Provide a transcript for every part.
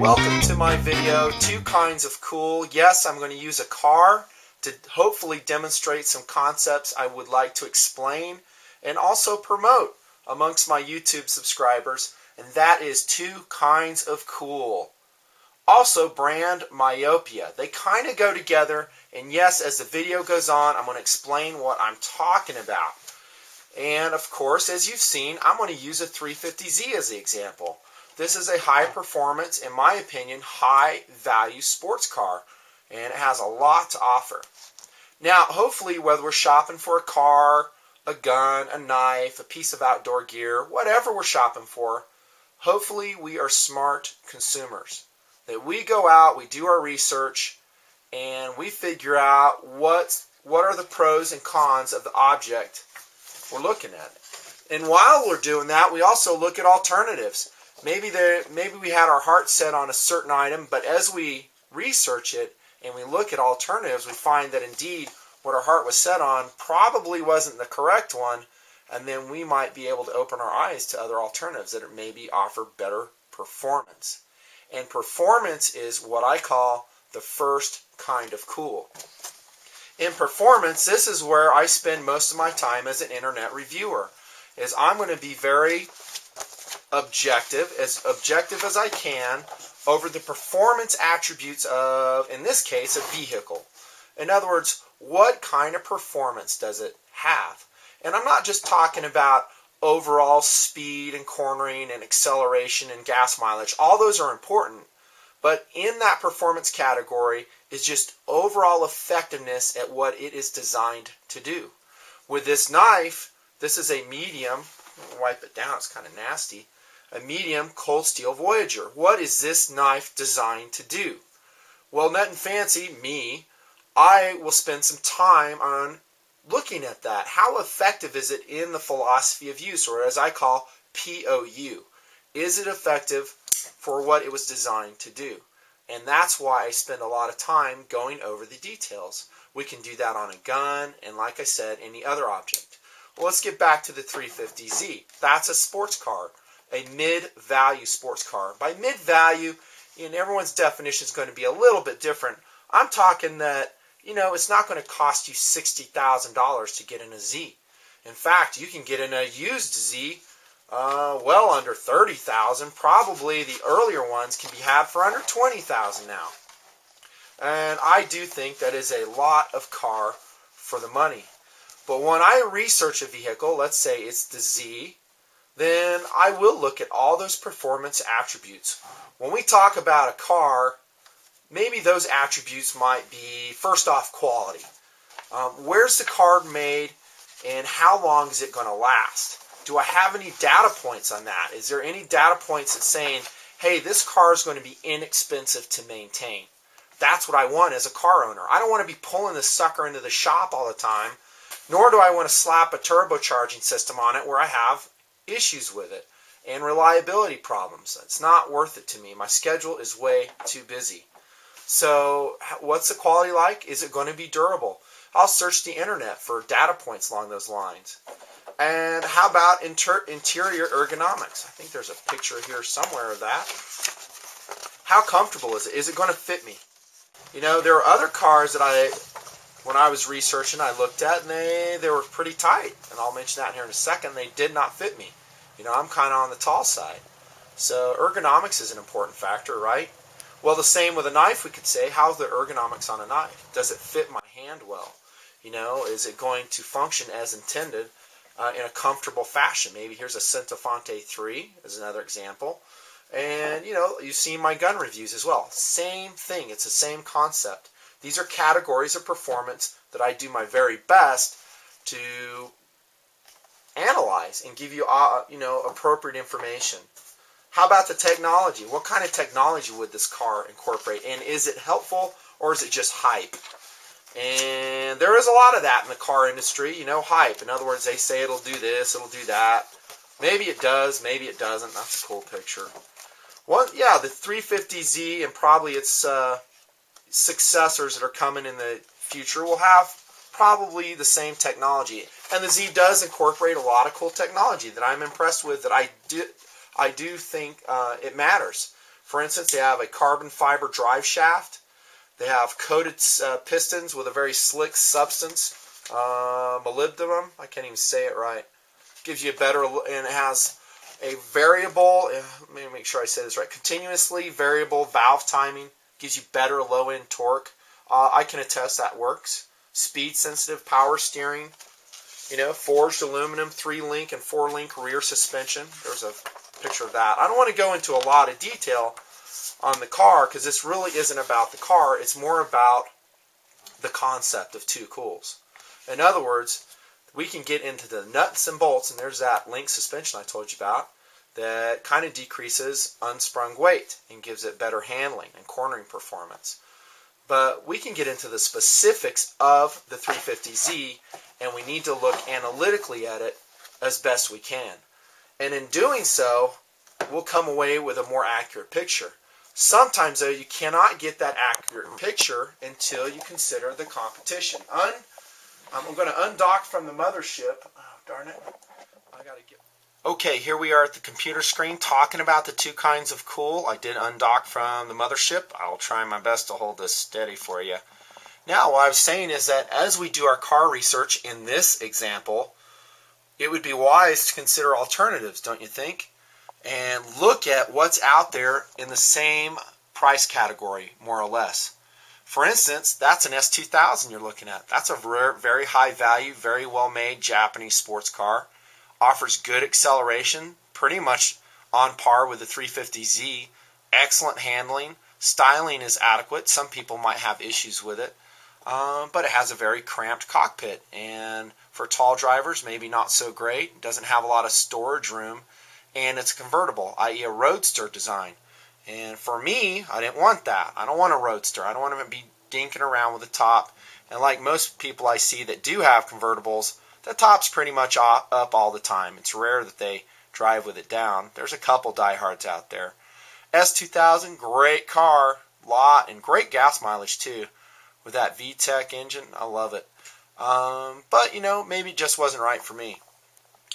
Welcome to my video, Two Kinds of Cool. Yes, I'm going to use a car to hopefully demonstrate some concepts I would like to explain and also promote amongst my YouTube subscribers, and that is two kinds of cool. Also, brand myopia. They kind of go together, and yes, as the video goes on, I'm going to explain what I'm talking about. And of course, as you've seen, I'm going to use a 350Z as the example. This is a high performance, in my opinion, high value sports car, and it has a lot to offer. Now, hopefully, whether we're shopping for a car, a gun, a knife, a piece of outdoor gear, whatever we're shopping for, hopefully we are smart consumers. That we go out, we do our research, and we figure out what are the pros and cons of the object we're looking at. And while we're doing that, we also look at alternatives. Maybe we had our heart set on a certain item, but as we research it and we look at alternatives, we find that indeed what our heart was set on probably wasn't the correct one, and then we might be able to open our eyes to other alternatives that maybe offer better performance. And performance is what I call the first kind of cool. In performance, this is where I spend most of my time as an internet reviewer. Is I'm going to be very objective as I can, over the performance attributes of, in this case, a vehicle. In other words, what kind of performance does it have? And I'm not just talking about overall speed and cornering and acceleration and gas mileage. All those are important. But in that performance category is just overall effectiveness at what it is designed to do. With this knife, this is a medium. I'll wipe it down, it's kind of nasty. A medium cold steel Voyager. What is this knife designed to do? Well, Nutnfancy, me, I will spend some time on looking at that. How effective is it in the philosophy of use, or as I call POU? Is it effective for what it was designed to do? And that's why I spend a lot of time going over the details. We can do that on a gun, and like I said, any other object. Well, let's get back to the 350Z. That's a sports car, a mid-value sports car. By mid-value, in everyone's definition is going to be a little bit different. I'm talking that, it's not going to cost you $60,000 to get in a Z. In fact, you can get in a used Z well under $30,000. Probably the earlier ones can be had for under $20,000 now. And I do think that is a lot of car for the money. But when I research a vehicle, let's say it's the Z, then I will look at all those performance attributes. When we talk about a car, maybe those attributes might be, first off, quality. Where's the car made, and how long is it going to last? Do I have any data points on that? Is there any data points that's saying, hey, this car is going to be inexpensive to maintain? That's what I want as a car owner. I don't want to be pulling this sucker into the shop all the time, nor do I want to slap a turbocharging system on it where I have issues with it and reliability problems. It's not worth it to me. My schedule is way too busy. So what's the quality like? Is it going to be durable? I'll search the internet for data points along those lines. And how about interior ergonomics? I think there's a picture here somewhere of that. How comfortable is it? Is it going to fit me? There are other cars that when I was researching, I looked at, and they were pretty tight. And I'll mention that here in a second. They did not fit me. I'm kind of on the tall side. So ergonomics is an important factor, right? Well, the same with a knife, we could say. How's the ergonomics on a knife? Does it fit my hand well? Is it going to function as intended in a comfortable fashion? Maybe here's a Centofonte 3 as another example. And, you've seen my gun reviews as well. Same thing. It's the same concept. These are categories of performance that I do my very best to analyze and give you, appropriate information. How about the technology? What kind of technology would this car incorporate? And is it helpful, or is it just hype? And there is a lot of that in the car industry, hype. In other words, they say it'll do this, it'll do that. Maybe it does, maybe it doesn't. That's a cool picture. Well, yeah, the 350Z and probably its successors that are coming in the future will have probably the same technology. And the Z does incorporate a lot of cool technology that I'm impressed with, that I do think it matters. For instance, they have a carbon fiber drive shaft. They have coated pistons with a very slick substance, molybdenum. I can't even say it right. Gives you a better, and it has a variable, let me make sure I say this right, continuously variable valve timing. Gives you better low-end torque. I can attest that works. Speed-sensitive power steering. Forged aluminum, 3-link and 4-link rear suspension. There's a picture of that. I don't want to go into a lot of detail on the car because this really isn't about the car. It's more about the concept of two cools. In other words, we can get into the nuts and bolts, and there's that link suspension I told you about that kind of decreases unsprung weight and gives it better handling and cornering performance. But we can get into the specifics of the 350Z, and we need to look analytically at it as best we can. And in doing so, we'll come away with a more accurate picture. Sometimes, though, you cannot get that accurate picture until you consider the competition. I'm going to undock from the mothership. Oh, darn it. Okay, here we are at the computer screen talking about the two kinds of cool. I did undock from the mothership. I'll try my best to hold this steady for you. Now, what I was saying is that as we do our car research in this example, it would be wise to consider alternatives, don't you think? And look at what's out there in the same price category, more or less. For instance, that's an S2000 you're looking at. That's a very high value, very well made Japanese sports car. Offers good acceleration, pretty much on par with the 350Z. Excellent handling. Styling is adequate. Some people might have issues with it. But it has a very cramped cockpit. And for tall drivers, maybe not so great. It doesn't have a lot of storage room. And it's convertible, i.e. a roadster design. And for me, I didn't want that. I don't want a roadster. I don't want to be dinking around with the top. And like most people I see that do have convertibles, the top's pretty much up all the time. It's rare that they drive with it down. There's a couple diehards out there. S2000, great car, lot, and great gas mileage too. With that VTEC engine, I love it. But, maybe it just wasn't right for me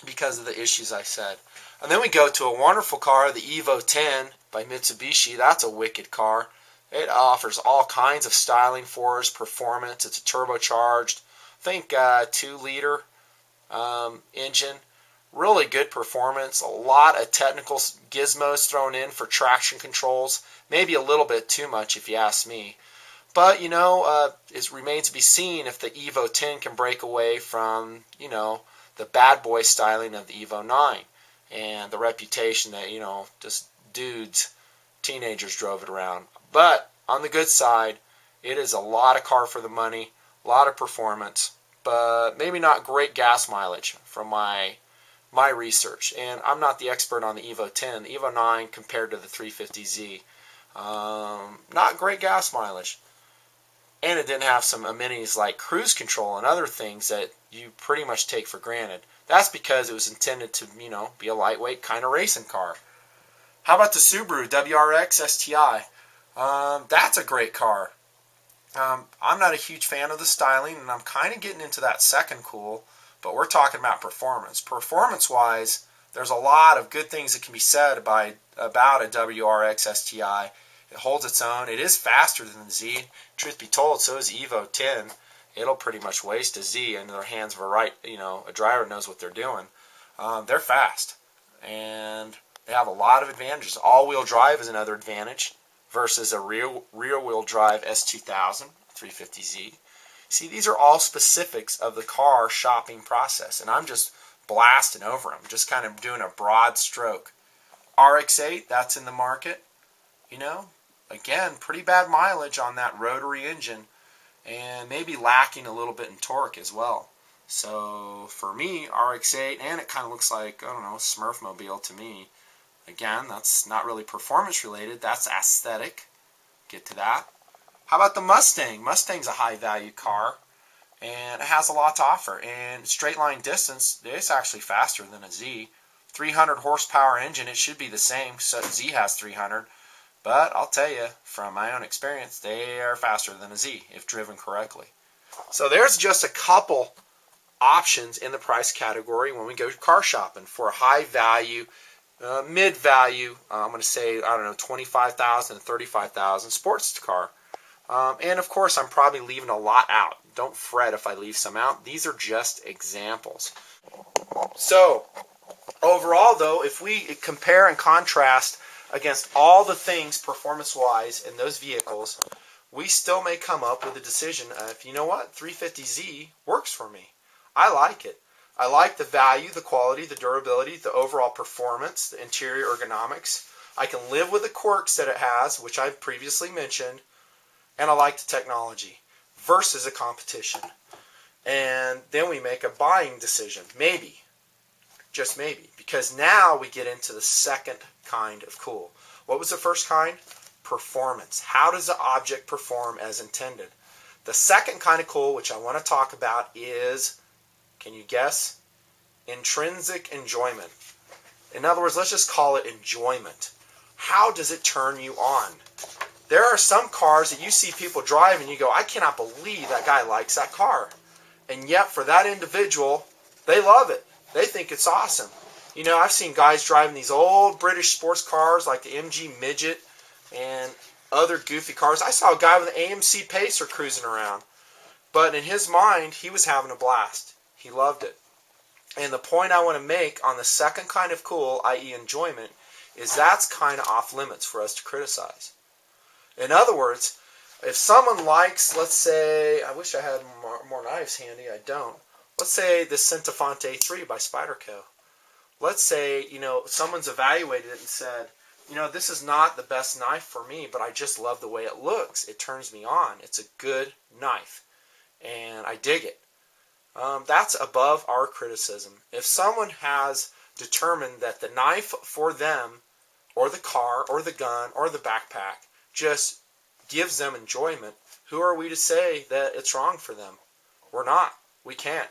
because of the issues I said. And then we go to a wonderful car, the Evo 10 by Mitsubishi. That's a wicked car. It offers all kinds of styling for us, performance. It's a turbocharged, I think 2-liter engine. Really good performance. A lot of technical gizmos thrown in for traction controls. Maybe a little bit too much if you ask me. But, it remains to be seen if the Evo 10 can break away from, the bad boy styling of the Evo 9. And the reputation that, just dudes, teenagers drove it around. But on the good side, it is a lot of car for the money, a lot of performance, but maybe not great gas mileage from my research. And I'm not the expert on the Evo 10. The Evo 9 compared to the 350Z, not great gas mileage. And it didn't have some amenities like cruise control and other things that you pretty much take for granted. That's because it was intended to, be a lightweight kind of racing car. How about the Subaru WRX STI? That's a great car. I'm not a huge fan of the styling, and I'm kind of getting into that second cool, but we're talking about performance. Performance-wise, there's a lot of good things that can be said about a WRX STI. It holds its own. It is faster than the Z. Truth be told, so is Evo 10. It'll pretty much waste a Z into the hands of a driver knows what they're doing. They're fast, and they have a lot of advantages. All-wheel drive is another advantage versus a rear-wheel drive S2000, 350Z. See, these are all specifics of the car shopping process, and I'm just blasting over them, just kind of doing a broad stroke. RX-8, that's in the market. Again, pretty bad mileage on that rotary engine, and maybe lacking a little bit in torque as well. So for me, RX-8, and it kind of looks like, Smurfmobile to me. Again, that's not really performance related, that's aesthetic. Get to that. How about the Mustang? Mustang's a high value car, and it has a lot to offer. And straight line distance, it's actually faster than a Z. 300 horsepower engine, it should be the same, so Z has 300. But I'll tell you, from my own experience, they are faster than a Z if driven correctly. So there's just a couple options in the price category when we go car shopping for high value mid-value, I'm going to say, I don't know, 25,000 to 35,000 sports car. And of course, I'm probably leaving a lot out. Don't fret if I leave some out. These are just examples. So, overall, though, if we compare and contrast against all the things performance-wise in those vehicles, we still may come up with a decision of, you know what, 350Z works for me. I like it. I like the value, the quality, the durability, the overall performance, the interior ergonomics. I can live with the quirks that it has, which I've previously mentioned, and I like the technology versus a competition. And then we make a buying decision, maybe, just maybe, because now we get into the second kind of cool. What was the first kind? Performance. How does the object perform as intended? The second kind of cool, which I want to talk about, is, can you guess? Intrinsic enjoyment. In other words, let's just call it enjoyment. How does it turn you on? There are some cars that you see people drive and you go, I cannot believe that guy likes that car. And yet for that individual, they love it. They think it's awesome. You know, I've seen guys driving these old British sports cars like the MG Midget and other goofy cars. I saw a guy with an AMC Pacer cruising around. But in his mind, he was having a blast. He loved it. And the point I want to make on the second kind of cool, i.e. enjoyment, is that's kind of off limits for us to criticize. In other words, if someone likes, let's say, I wish I had more knives handy, I don't. Let's say the Centofonte 3 by Spyderco. Let's say, you know, someone's evaluated it and said, you know, this is not the best knife for me, but I just love the way it looks. It turns me on. It's a good knife, and I dig it. That's above our criticism. If someone has determined that the knife for them, or the car, or the gun, or the backpack, just gives them enjoyment, who are we to say that it's wrong for them? We're not. We can't.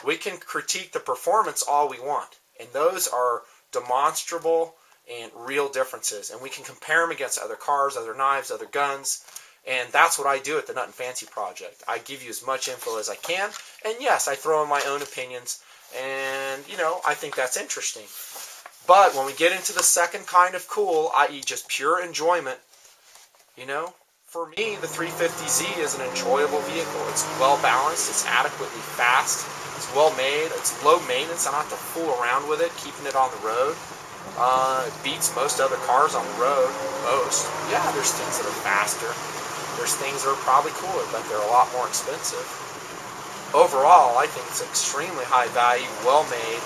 We can critique the performance all we want, and those are demonstrable and real differences, and we can compare them against other cars, other knives, other guns, and that's what I do at the Nutnfancy project. I give you as much info as I can, and yes, I throw in my own opinions, and, you know, I think that's interesting. But when we get into the second kind of cool, i.e. just pure enjoyment, you know, for me, the 350Z is an enjoyable vehicle. It's well balanced, it's adequately fast, it's well made, it's low maintenance. I don't have to fool around with it, keeping it on the road. It beats most other cars on the road. Most. Yeah, there's things that are faster. There's things that are probably cooler, but they're a lot more expensive. Overall, I think it's an extremely high value, well made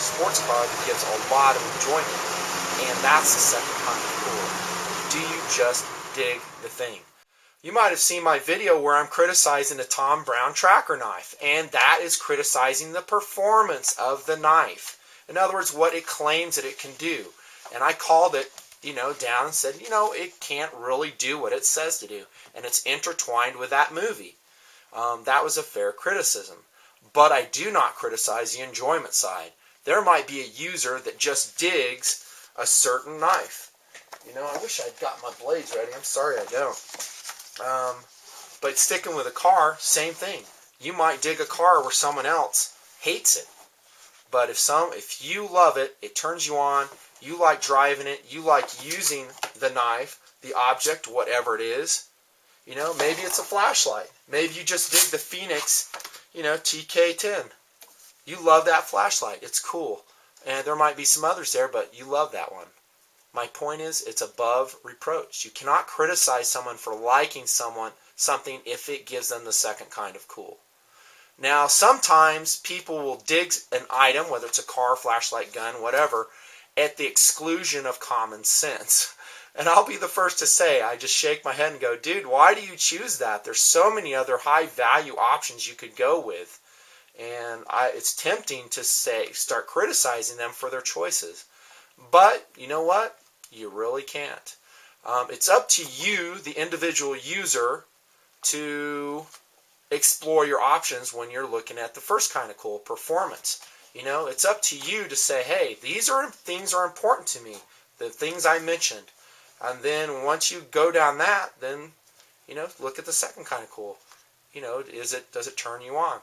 sports car that gives a lot of enjoyment. And that's the second kind of cool. Do you just dig the thing? You might have seen my video where I'm criticizing the Tom Brown tracker knife, and that is criticizing the performance of the knife. In other words, what it claims that it can do. And I called it, you know, down and said, you know, it can't really do what it says to do. And it's intertwined with that movie. That was a fair criticism. But I do not criticize the enjoyment side. There might be a user that just digs a certain knife. You know, I wish I'd got my blades ready. I'm sorry I don't. But sticking with a car, same thing. You might dig a car where someone else hates it. But if you love it, it turns you on, you like driving it, you like using the knife, the object, whatever it is. You know, maybe it's a flashlight. Maybe you just dig the Phoenix, you know, TK10. You love that flashlight. It's cool. And there might be some others there, but you love that one. My point is, it's above reproach. You cannot criticize someone for liking something if it gives them the second kind of cool. Now, sometimes people will dig an item, whether it's a car, flashlight, gun, whatever, at the exclusion of common sense. And I'll be the first to say, I just shake my head and go, dude, why do you choose that? There's so many other high-value options you could go with. And it's tempting to start criticizing them for their choices. But, you know what? You really can't. It's up to you, the individual user, to explore your options when you're looking at the first kind of cool, performance. You know, it's up to you to say, hey, these things are important to me, the things I mentioned. And then once you go down that, then, you know, look at the second kind of cool. You know, does it turn you on?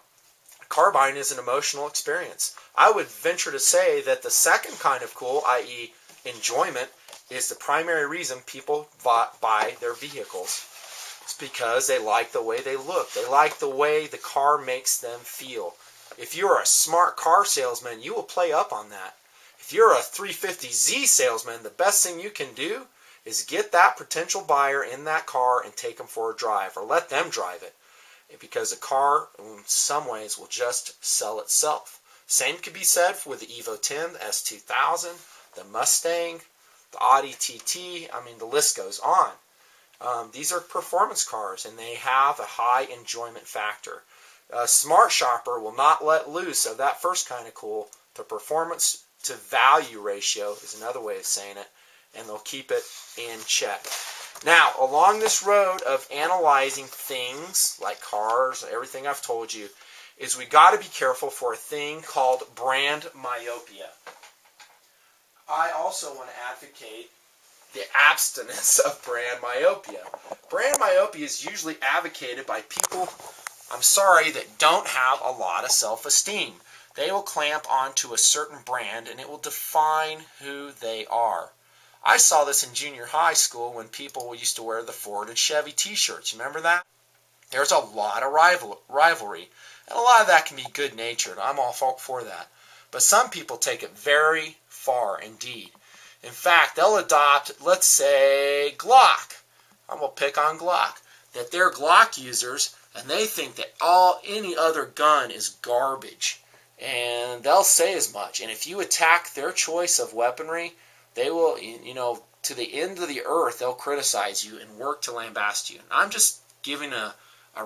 Car buying is an emotional experience. I would venture to say that the second kind of cool, i.e. enjoyment is the primary reason people buy their vehicles. It's because they like the way they look. They like the way the car makes them feel. If you're a smart car salesman, you will play up on that. If you're a 350Z salesman, the best thing you can do is get that potential buyer in that car and take them for a drive, or let them drive it. Because a car, in some ways, will just sell itself. Same could be said with the Evo 10, the S2000, the Mustang, the Audi TT. I mean, the list goes on. These are performance cars, and they have a high enjoyment factor. A smart shopper will not let loose of that first kind of cool. The performance to value ratio is another way of saying it, and they'll keep it in check. Now, along this road of analyzing things like cars, everything I've told you, is we got to be careful for a thing called brand myopia. I also want to advocate the abstinence of brand myopia. Brand myopia is usually advocated by people, I'm sorry, that don't have a lot of self-esteem. They will clamp onto a certain brand and it will define who they are. I saw this in junior high school when people used to wear the Ford and Chevy t-shirts. You remember that? There's a lot of rivalry, and a lot of that can be good-natured. I'm all for that. But some people take it very far indeed. In fact, they'll adopt, let's say, Glock. I'm going to pick on Glock. That they're Glock users, and they think that any other gun is garbage. And they'll say as much. And if you attack their choice of weaponry, they will, to the end of the earth, they'll criticize you and work to lambast you. And I'm just giving a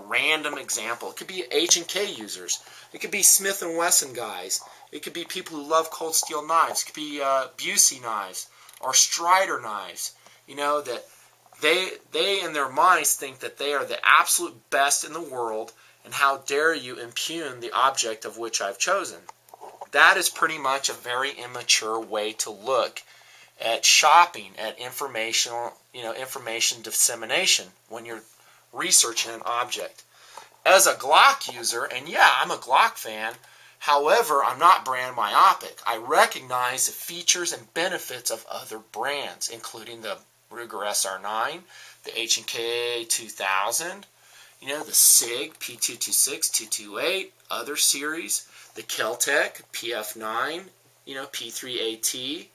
random example. It could be H&K users. It could be Smith & Wesson guys. It could be people who love cold steel knives. It could be Busey knives or Strider knives. That they in their minds think that they are the absolute best in the world, and how dare you impugn the object of which I've chosen. That is pretty much a very immature way to look at shopping, at information dissemination when you're researching an object. As a Glock user, and yeah, I'm a Glock fan, however, I'm not brand myopic. I recognize the features and benefits of other brands, including the Ruger SR9, the H&K 2000, the SIG P226, 228, other series, the Keltec PF9, P3AT.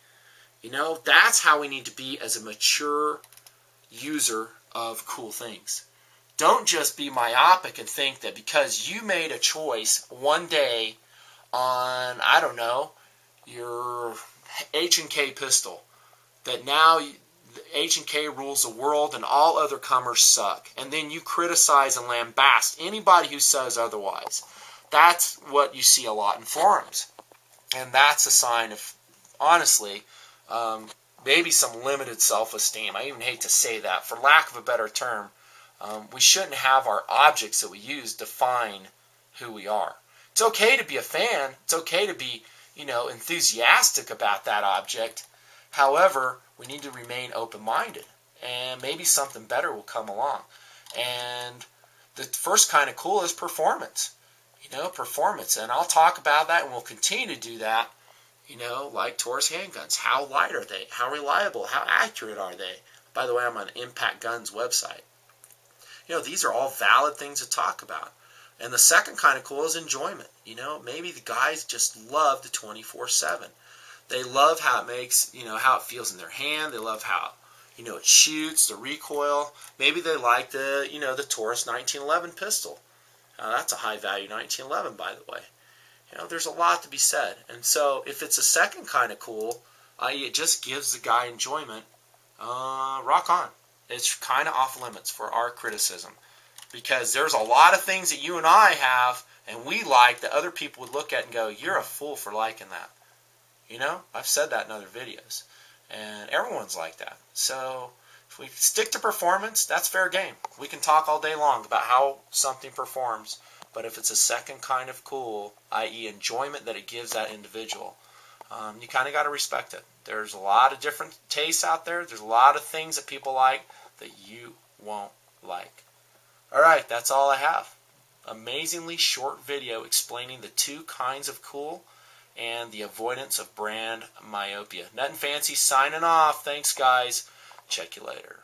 That's how we need to be as a mature user of cool things. Don't just be myopic and think that because you made a choice one day on, I don't know, your H&K pistol, that now H&K rules the world and all other comers suck. And then you criticize and lambast anybody who says otherwise. That's what you see a lot in forums. And that's a sign of, honestly, maybe some limited self-esteem. I even hate to say that. For lack of a better term, we shouldn't have our objects that we use define who we are. It's okay to be a fan. It's okay to be, enthusiastic about that object. However, we need to remain open-minded, and maybe something better will come along. And the first kind of cool is performance. Performance. And I'll talk about that, and we'll continue to do that. Like Taurus handguns. How light are they? How reliable? How accurate are they? By the way, I'm on Impact Guns website. These are all valid things to talk about. And the second kind of cool is enjoyment. Maybe the guys just love the 24/7. They love how it makes, how it feels in their hand. They love how, it shoots, the recoil. Maybe they like the, the Taurus 1911 pistol. That's a high value 1911, by the way. There's a lot to be said. And so if it's a second kind of cool, i.e. it just gives the guy enjoyment, rock on. It's kind of off limits for our criticism. Because there's a lot of things that you and I have and we like that other people would look at and go, you're a fool for liking that. I've said that in other videos. And everyone's like that. So if we stick to performance, that's fair game. We can talk all day long about how something performs. But if it's a second kind of cool, i.e. enjoyment that it gives that individual, you kind of got to respect it. There's a lot of different tastes out there. There's a lot of things that people like that you won't like. Alright, that's all I have. Amazingly short video explaining the two kinds of cool and the avoidance of brand myopia. Nutnfancy signing off. Thanks, guys. Check you later.